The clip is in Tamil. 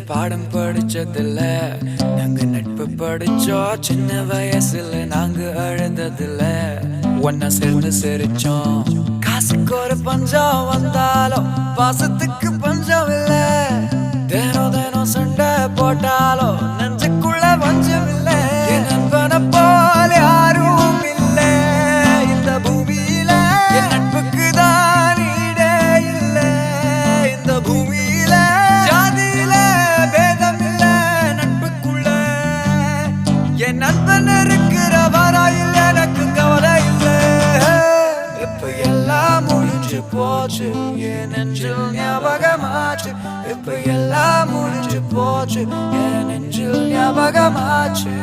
பாடம் படிச்சதில்ல நாங்க நட்பு படிச்சோம் சின்ன வயசுல நாங்க அழுததில்ல ஒன்னா சேர்ந்து சிரிச்சோம் காசுக்கு ஒரு பஞ்சம் வந்தாலும் பாசத்துக்கு பஞ்சம் இல்ல தினம் தினம் சண்டை போட்டாலும் நெஞ்சுக்குள்ள பஞ்சம் இல்ல என் நண்பனை போல யாரும் இல்ல இந்த பூமியில என் நட்புக்கு தான் ஈடே இல்ல இந்த பூமியில ஜாதியில பேதம் இல்ல நட்புக்குள்ள என் நண்பன் இருக்கிற வரையில் எனக்கு கவலை இல்ல இப்ப எல்லாம் முடிஞ்சு போச்சு என் நெஞ்சில் ஞாபகமாச்சு இப்ப எல்லாம் முடிஞ்சு போச்சு என் நெஞ்சில் ஞாபகமாச்சு